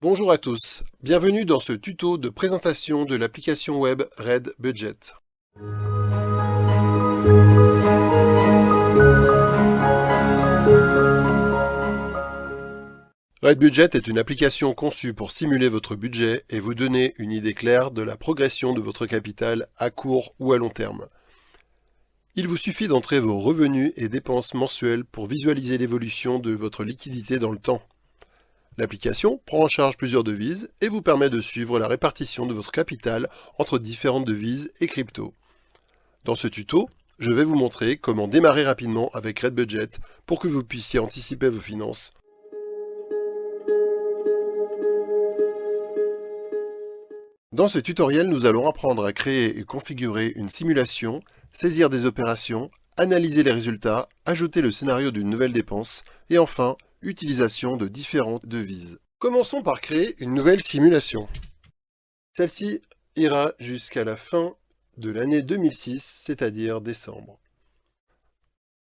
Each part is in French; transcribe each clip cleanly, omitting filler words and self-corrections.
Bonjour à tous, bienvenue dans ce tuto de présentation de l'application web Red Budget. Red Budget est une application conçue pour simuler votre budget et vous donner une idée claire de la progression de votre capital à court ou à long terme. Il vous suffit d'entrer vos revenus et dépenses mensuels pour visualiser l'évolution de votre liquidité dans le temps. L'application prend en charge plusieurs devises et vous permet de suivre la répartition de votre capital entre différentes devises et cryptos. Dans ce tuto, je vais vous montrer comment démarrer rapidement avec Red Budget pour que vous puissiez anticiper vos finances. Dans ce tutoriel, nous allons apprendre à créer et configurer une simulation, saisir des opérations, analyser les résultats, ajouter le scénario d'une nouvelle dépense et enfin, utilisation de différentes devises. Commençons par créer une nouvelle simulation. Celle-ci ira jusqu'à la fin de l'année 2006, c'est-à-dire décembre.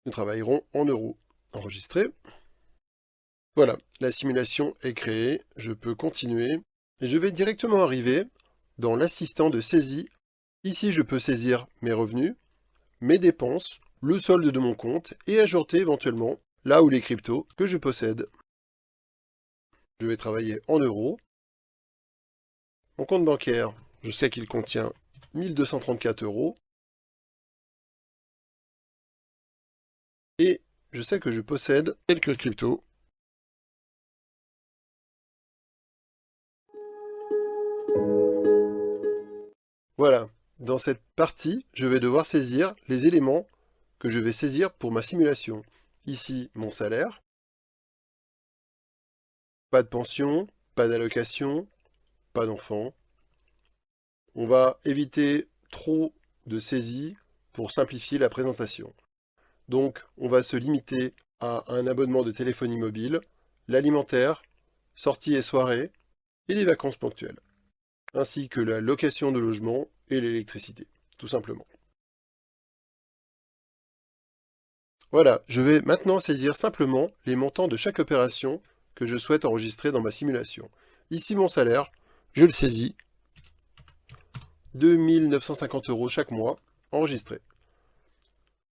Nous travaillerons en euros. Enregistrer. Voilà, la simulation est créée. Je peux continuer. Et je vais directement arriver dans l'assistant de saisie. Ici, je peux saisir mes revenus, mes dépenses, le solde de mon compte et ajouter éventuellement là où les cryptos que je possède. Je vais travailler en euros. Mon compte bancaire, je sais qu'il contient 1234 euros. Et je sais que je possède quelques cryptos. Voilà, dans cette partie, je vais devoir saisir les éléments que je vais saisir pour ma simulation. Ici, mon salaire. Pas de pension, pas d'allocation, pas d'enfant. On va éviter trop de saisies pour simplifier la présentation. Donc, on va se limiter à un abonnement de téléphonie mobile, l'alimentaire, sorties et soirées, et les vacances ponctuelles, ainsi que la location de logement et l'électricité, tout simplement. Voilà, je vais maintenant saisir simplement les montants de chaque opération que je souhaite enregistrer dans ma simulation. Ici, mon salaire, je le saisis, 2 950 € chaque mois, enregistré.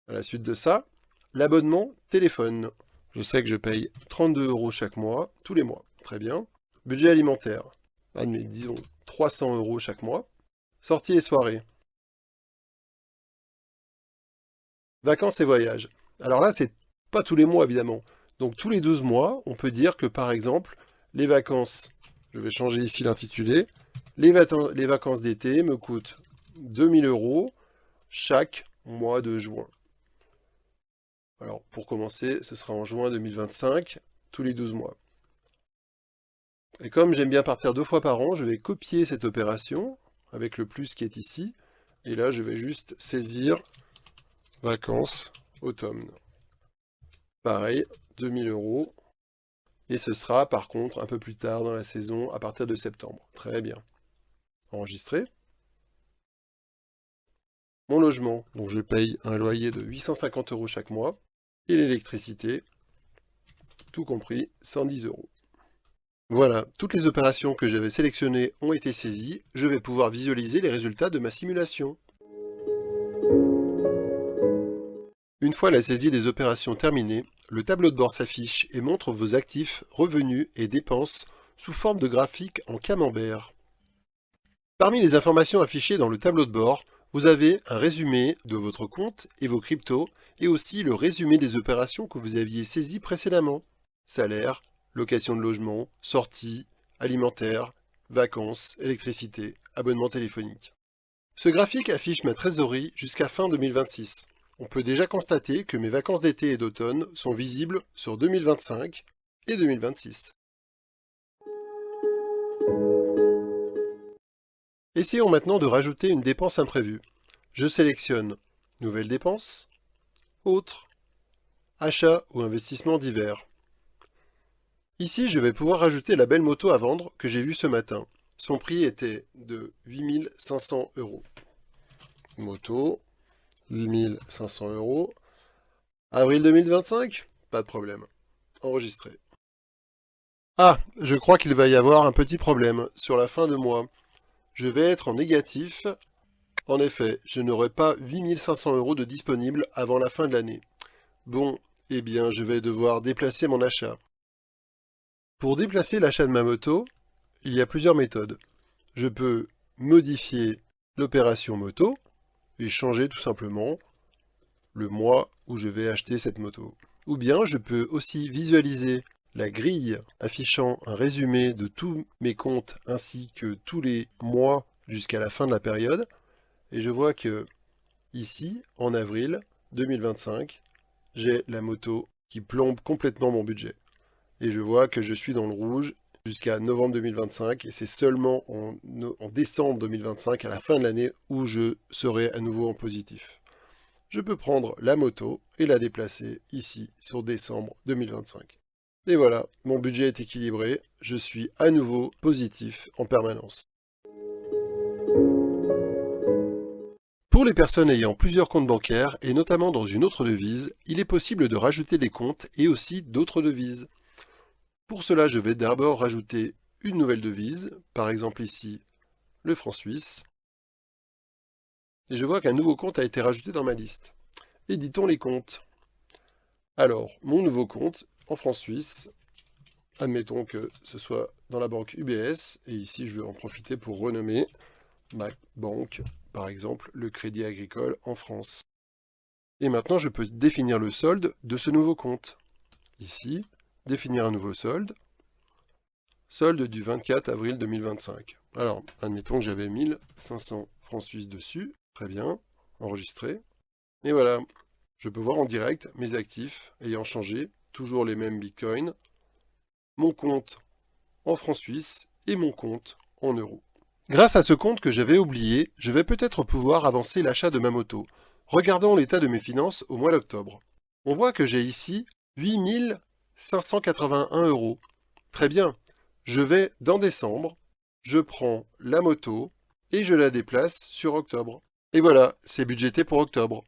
À la suite de ça, l'abonnement téléphone. Je sais que je paye 32 € chaque mois, tous les mois. Très bien. Budget alimentaire. Disons 300 € chaque mois. Sorties et soirées. Vacances et voyages. Alors là, c'est pas tous les mois, évidemment. Donc tous les 12 mois, on peut dire que, par exemple, les vacances, je vais changer ici l'intitulé, les vacances d'été me coûtent 2000 € chaque mois de juin. Alors, pour commencer, ce sera en juin 2025, tous les 12 mois. Et comme j'aime bien partir 2 fois par an, je vais copier cette opération avec le plus qui est ici. Et là, je vais juste saisir vacances automne. Pareil, 2000 €. Et ce sera par contre un peu plus tard dans la saison, à partir de septembre. Très bien. Enregistré. Mon logement, donc je paye un loyer de 850 € chaque mois. Et l'électricité, tout compris, 110 €. Voilà, toutes les opérations que j'avais sélectionnées ont été saisies. Je vais pouvoir visualiser les résultats de ma simulation. Une fois la saisie des opérations terminée, le tableau de bord s'affiche et montre vos actifs, revenus et dépenses sous forme de graphique en camembert. Parmi les informations affichées dans le tableau de bord, vous avez un résumé de votre compte et vos cryptos, et aussi le résumé des opérations que vous aviez saisies précédemment. Salaire, location de logement, sortie, alimentaire, vacances, électricité, abonnement téléphonique. Ce graphique affiche ma trésorerie jusqu'à fin 2026. On peut déjà constater que mes vacances d'été et d'automne sont visibles sur 2025 et 2026. Essayons maintenant de rajouter une dépense imprévue. Je sélectionne Nouvelle dépense, Autres, Achat ou investissement divers. Ici, je vais pouvoir rajouter la belle moto à vendre que j'ai vue ce matin. Son prix était de 8500 €. Moto, 8500 €. Avril 2025, pas de problème. Enregistré. Ah, je crois qu'il va y avoir un petit problème sur la fin de mois. Je vais être en négatif. En effet, je n'aurai pas 8500 € de disponibles avant la fin de l'année. Bon, eh bien, je vais devoir déplacer mon achat. Pour déplacer l'achat de ma moto, il y a plusieurs méthodes. Je peux modifier l'opération moto et changer tout simplement le mois où je vais acheter cette moto. Ou bien je peux aussi visualiser la grille affichant un résumé de tous mes comptes ainsi que tous les mois jusqu'à la fin de la période. Et je vois que ici, en avril 2025, j'ai la moto qui plombe complètement mon budget. Et je vois que je suis dans le rouge jusqu'à novembre 2025 et c'est seulement en décembre 2025, à la fin de l'année, où je serai à nouveau en positif. Je peux prendre la moto et la déplacer ici sur décembre 2025. Et voilà, mon budget est équilibré, je suis à nouveau positif en permanence. Pour les personnes ayant plusieurs comptes bancaires, et notamment dans une autre devise, il est possible de rajouter des comptes et aussi d'autres devises. Pour cela, je vais d'abord rajouter une nouvelle devise, par exemple ici, le franc suisse. Et je vois qu'un nouveau compte a été rajouté dans ma liste. Éditons les comptes. Alors, mon nouveau compte en franc suisse, admettons que ce soit dans la banque UBS, et ici je vais en profiter pour renommer ma banque, par exemple le Crédit Agricole en France. Et maintenant, je peux définir le solde de ce nouveau compte. Ici, définir un nouveau solde. Solde du 24 avril 2025. Alors, admettons que j'avais 1500 francs suisses dessus. Très bien. Enregistré. Et voilà. Je peux voir en direct mes actifs ayant changé. Toujours les mêmes bitcoins. Mon compte en francs suisses et mon compte en euros. Grâce à ce compte que j'avais oublié, je vais peut-être pouvoir avancer l'achat de ma moto. Regardons l'état de mes finances au mois d'octobre. On voit que j'ai ici 8581 €. Très bien. Je vais dans décembre, je prends la moto et je la déplace sur octobre. Et voilà, c'est budgété pour octobre.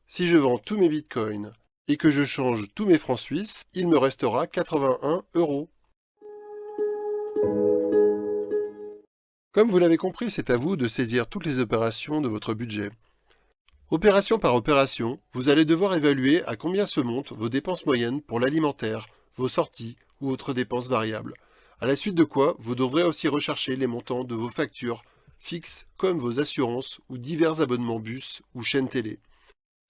Si je vends tous mes bitcoins et que je change tous mes francs suisses, il me restera 81 €. Comme vous l'avez compris, c'est à vous de saisir toutes les opérations de votre budget. Opération par opération, vous allez devoir évaluer à combien se montent vos dépenses moyennes pour l'alimentaire, vos sorties ou autres dépenses variables. À la suite de quoi, vous devrez aussi rechercher les montants de vos factures fixes comme vos assurances ou divers abonnements bus ou chaînes télé.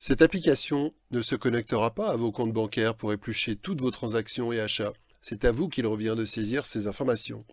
Cette application ne se connectera pas à vos comptes bancaires pour éplucher toutes vos transactions et achats. C'est à vous qu'il revient de saisir ces informations.